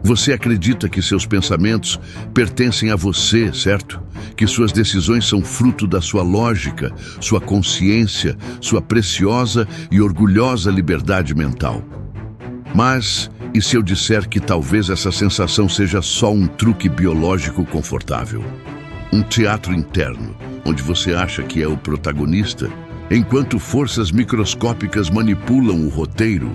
Você acredita que seus pensamentos pertencem a você, certo? Que suas decisões são fruto da sua lógica, sua consciência, sua preciosa e orgulhosa liberdade mental. Mas, e se eu disser que talvez essa sensação seja só um truque biológico confortável? Um teatro interno, onde você acha que é o protagonista, enquanto forças microscópicas manipulam o roteiro?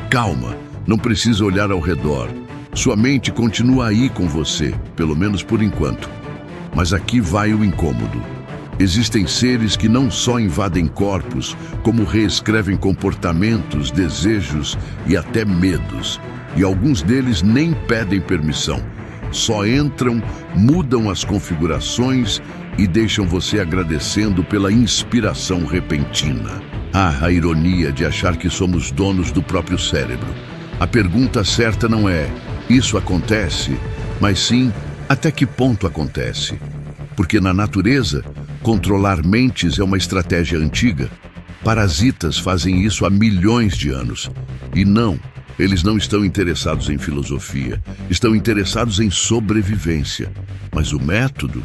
Calma, não precisa olhar ao redor. Sua mente continua aí com você, pelo menos por enquanto. Mas aqui vai o incômodo. Existem seres que não só invadem corpos, como reescrevem comportamentos, desejos e até medos. E alguns deles nem pedem permissão. Só entram, mudam as configurações e deixam você agradecendo pela inspiração repentina. A ironia de achar que somos donos do próprio cérebro. A pergunta certa não é: isso acontece? Mas sim, até que ponto acontece? Porque na natureza, controlar mentes é uma estratégia antiga. Parasitas fazem isso há milhões de anos. E não, eles não estão interessados em filosofia, estão interessados em sobrevivência. Mas o método?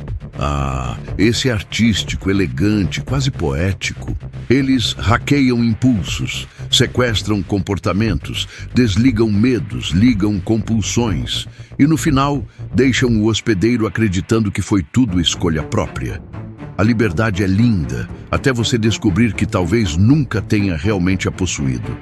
Esse é artístico, elegante, quase poético. Eles hackeiam impulsos, sequestram comportamentos, desligam medos, ligam compulsões e, no final, deixam o hospedeiro acreditando que foi tudo escolha própria. A liberdade é linda, até você descobrir que talvez nunca tenha realmente a possuído.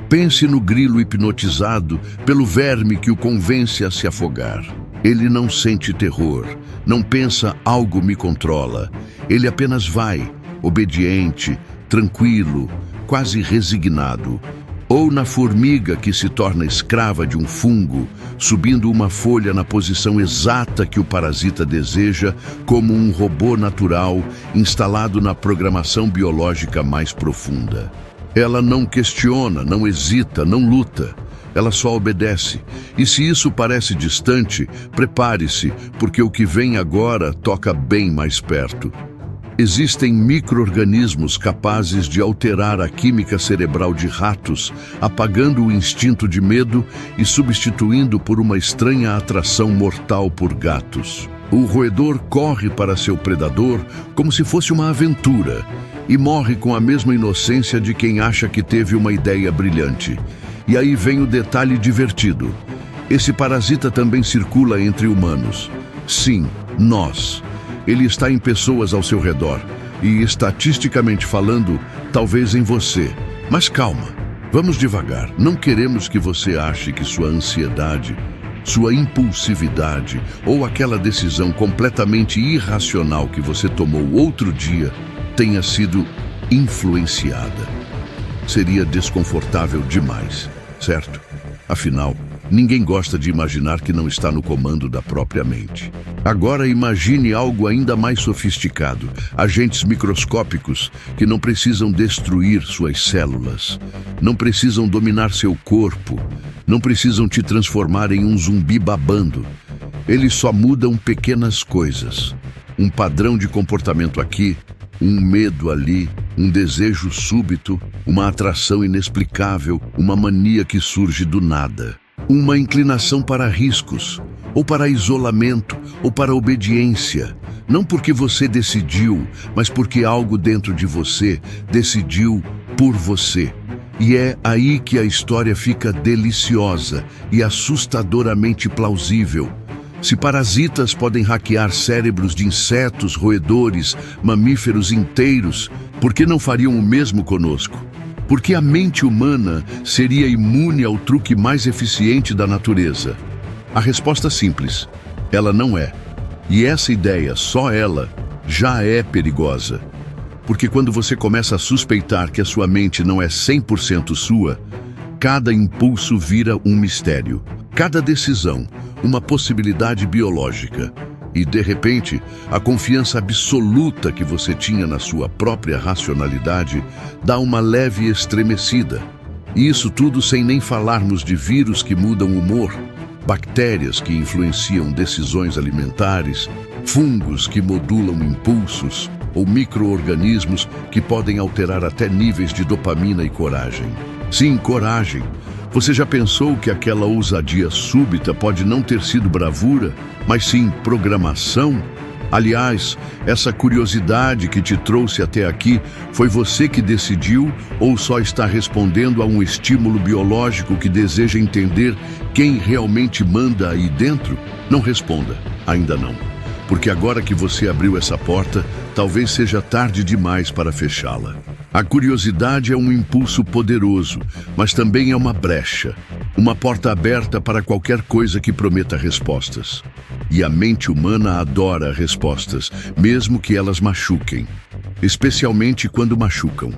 Pense no grilo hipnotizado pelo verme que o convence a se afogar. Ele não sente terror, não pensa algo me controla. Ele apenas vai, obediente, tranquilo, quase resignado. Ou na formiga que se torna escrava de um fungo, subindo uma folha na posição exata que o parasita deseja, como um robô natural instalado na programação biológica mais profunda. Ela não questiona, não hesita, não luta. Ela só obedece. E se isso parece distante, prepare-se, porque o que vem agora toca bem mais perto. Existem micro-organismos capazes de alterar a química cerebral de ratos, apagando o instinto de medo e substituindo por uma estranha atração mortal por gatos. O roedor corre para seu predador como se fosse uma aventura e morre com a mesma inocência de quem acha que teve uma ideia brilhante. E aí vem o detalhe divertido. Esse parasita também circula entre humanos. Sim, nós. Ele está em pessoas ao seu redor e, estatisticamente falando, talvez em você. Mas calma, vamos devagar. Não queremos que você ache que sua ansiedade, sua impulsividade ou aquela decisão completamente irracional que você tomou outro dia tenha sido influenciada. Seria desconfortável demais, certo? Afinal, ninguém gosta de imaginar que não está no comando da própria mente. Agora imagine algo ainda mais sofisticado. Agentes microscópicos que não precisam destruir suas células, não precisam dominar seu corpo, não precisam te transformar em um zumbi babando. Eles só mudam pequenas coisas. Um padrão de comportamento aqui, um medo ali, um desejo súbito, uma atração inexplicável, uma mania que surge do nada. Uma inclinação para riscos, ou para isolamento, ou para obediência. Não porque você decidiu, mas porque algo dentro de você decidiu por você. E é aí que a história fica deliciosa e assustadoramente plausível. Se parasitas podem hackear cérebros de insetos, roedores, mamíferos inteiros, por que não fariam o mesmo conosco? Porque a mente humana seria imune ao truque mais eficiente da natureza? A resposta é simples: ela não é. E essa ideia, só ela, já é perigosa. Porque quando você começa a suspeitar que a sua mente não é 100% sua, cada impulso vira um mistério. Cada decisão, uma possibilidade biológica. E, de repente, a confiança absoluta que você tinha na sua própria racionalidade dá uma leve estremecida. E isso tudo sem nem falarmos de vírus que mudam o humor, bactérias que influenciam decisões alimentares, fungos que modulam impulsos, ou micro-organismos que podem alterar até níveis de dopamina e coragem. Sim, coragem. Você já pensou que aquela ousadia súbita pode não ter sido bravura, mas sim programação? Aliás, essa curiosidade que te trouxe até aqui, foi você que decidiu ou só está respondendo a um estímulo biológico que deseja entender quem realmente manda aí dentro? Não responda, ainda não. Porque agora que você abriu essa porta, talvez seja tarde demais para fechá-la. A curiosidade é um impulso poderoso, mas também é uma brecha, uma porta aberta para qualquer coisa que prometa respostas. E a mente humana adora respostas, mesmo que elas machuquem, especialmente quando machucam.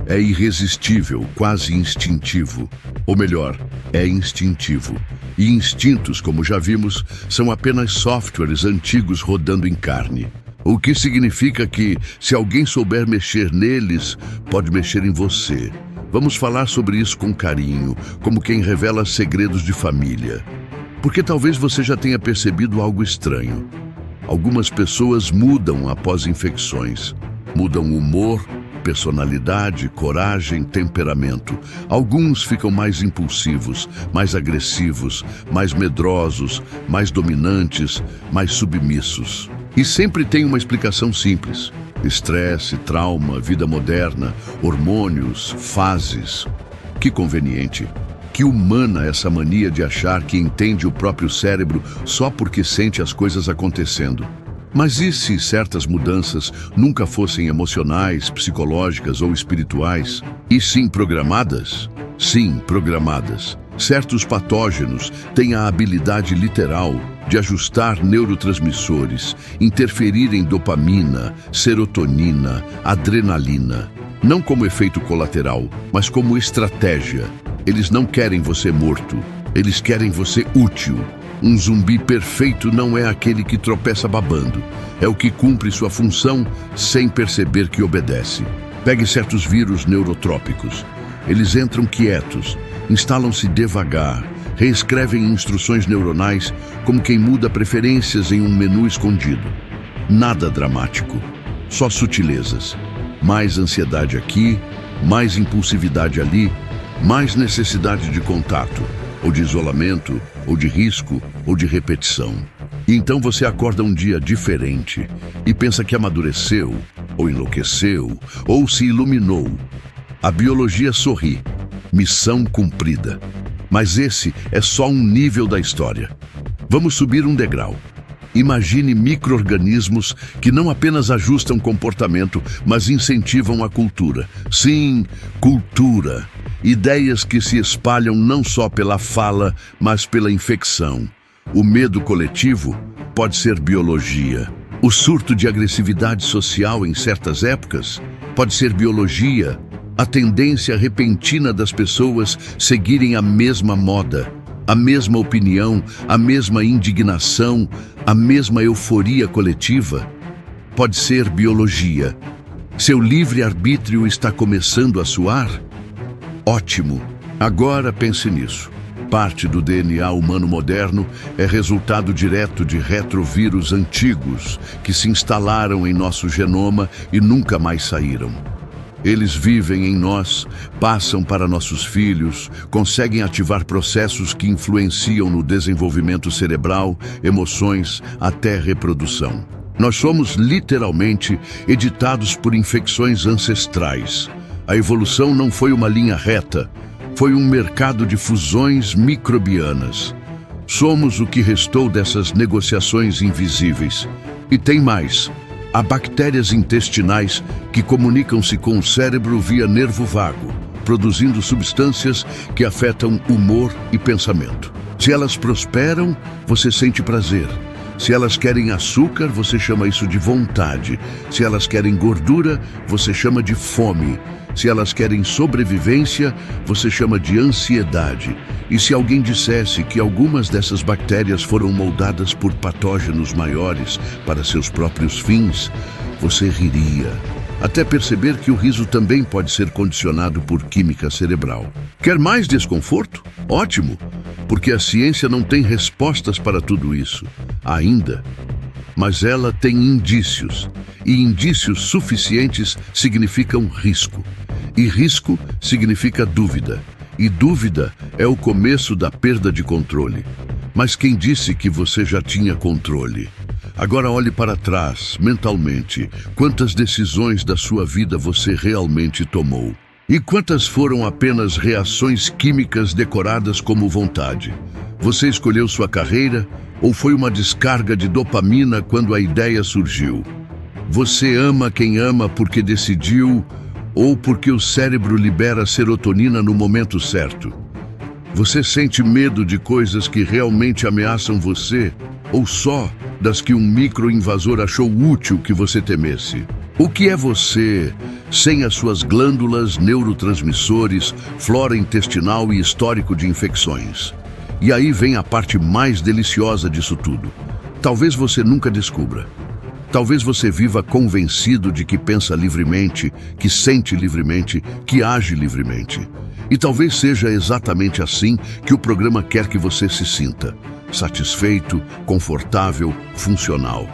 É irresistível, quase instintivo. Ou melhor, é instintivo. E instintos, como já vimos, são apenas softwares antigos rodando em carne. O que significa que, se alguém souber mexer neles, pode mexer em você. Vamos falar sobre isso com carinho, como quem revela segredos de família. Porque talvez você já tenha percebido algo estranho. Algumas pessoas mudam após infecções. Mudam o humor, personalidade, coragem, temperamento. Alguns ficam mais impulsivos, mais agressivos, mais medrosos, mais dominantes, mais submissos. E sempre tem uma explicação simples: estresse, trauma, vida moderna, hormônios, fases. Que conveniente. Que humana essa mania de achar que entende o próprio cérebro só porque sente as coisas acontecendo. Mas e se certas mudanças nunca fossem emocionais, psicológicas ou espirituais? E sim programadas? Sim, programadas. Certos patógenos têm a habilidade literal de ajustar neurotransmissores, interferir em dopamina, serotonina, adrenalina. Não como efeito colateral, mas como estratégia. Eles não querem você morto, eles querem você útil. Um zumbi perfeito não é aquele que tropeça babando. É o que cumpre sua função sem perceber que obedece. Pegue certos vírus neurotrópicos. Eles entram quietos, instalam-se devagar, reescrevem instruções neuronais como quem muda preferências em um menu escondido. Nada dramático, só sutilezas. Mais ansiedade aqui, mais impulsividade ali, mais necessidade de contato, ou de isolamento, ou de risco, ou de repetição. E então você acorda um dia diferente e pensa que amadureceu, ou enlouqueceu, ou se iluminou. A biologia sorri. Missão cumprida. Mas esse é só um nível da história. Vamos subir um degrau. Imagine micro-organismos que não apenas ajustam comportamento, mas incentivam a cultura. Sim, cultura. Ideias que se espalham não só pela fala, mas pela infecção. O medo coletivo pode ser biologia. O surto de agressividade social em certas épocas pode ser biologia. A tendência repentina das pessoas seguirem a mesma moda, a mesma opinião, a mesma indignação, a mesma euforia coletiva, pode ser biologia. Seu livre-arbítrio está começando a suar? Ótimo! Agora pense nisso. Parte do DNA humano moderno é resultado direto de retrovírus antigos que se instalaram em nosso genoma e nunca mais saíram. Eles vivem em nós, passam para nossos filhos, conseguem ativar processos que influenciam no desenvolvimento cerebral, emoções, até reprodução. Nós somos literalmente editados por infecções ancestrais. A evolução não foi uma linha reta, foi um mercado de fusões microbianas. Somos o que restou dessas negociações invisíveis. E tem mais. Há bactérias intestinais que comunicam-se com o cérebro via nervo vago, produzindo substâncias que afetam humor e pensamento. Se elas prosperam, você sente prazer. Se elas querem açúcar, você chama isso de vontade. Se elas querem gordura, você chama de fome. Se elas querem sobrevivência, você chama de ansiedade. E se alguém dissesse que algumas dessas bactérias foram moldadas por patógenos maiores para seus próprios fins, você riria. Até perceber que o riso também pode ser condicionado por química cerebral. Quer mais desconforto? Ótimo! Porque a ciência não tem respostas para tudo isso, ainda. Mas ela tem indícios. E indícios suficientes significam risco. E risco significa dúvida. E dúvida é o começo da perda de controle. Mas quem disse que você já tinha controle? Agora olhe para trás, mentalmente. Quantas decisões da sua vida você realmente tomou? E quantas foram apenas reações químicas decoradas como vontade? Você escolheu sua carreira ou foi uma descarga de dopamina quando a ideia surgiu? Você ama quem ama porque decidiu ou porque o cérebro libera serotonina no momento certo? Você sente medo de coisas que realmente ameaçam você ou só das que um microinvasor achou útil que você temesse? O que é você sem as suas glândulas, neurotransmissores, flora intestinal e histórico de infecções? E aí vem a parte mais deliciosa disso tudo. Talvez você nunca descubra. Talvez você viva convencido de que pensa livremente, que sente livremente, que age livremente. E talvez seja exatamente assim que o programa quer que você se sinta: satisfeito, confortável, funcional.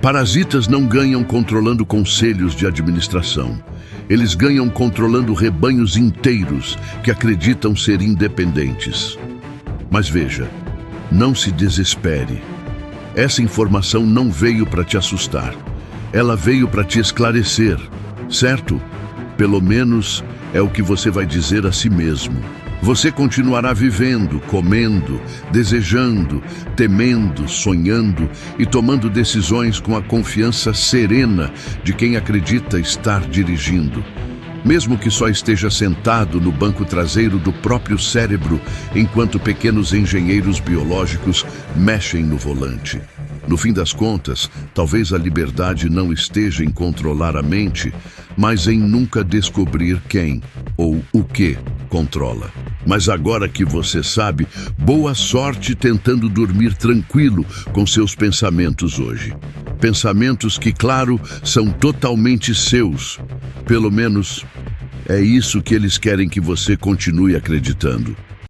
Parasitas não ganham controlando conselhos de administração. Eles ganham controlando rebanhos inteiros que acreditam ser independentes. Mas veja, não se desespere. Essa informação não veio para te assustar. Ela veio para te esclarecer, certo? Pelo menos é o que você vai dizer a si mesmo. Você continuará vivendo, comendo, desejando, temendo, sonhando e tomando decisões com a confiança serena de quem acredita estar dirigindo. Mesmo que só esteja sentado no banco traseiro do próprio cérebro, enquanto pequenos engenheiros biológicos mexem no volante. No fim das contas, talvez a liberdade não esteja em controlar a mente, mas em nunca descobrir quem ou o que controla. Mas agora que você sabe, boa sorte tentando dormir tranquilo com seus pensamentos hoje. Pensamentos que, claro, são totalmente seus. Pelo menos é isso que eles querem que você continue acreditando.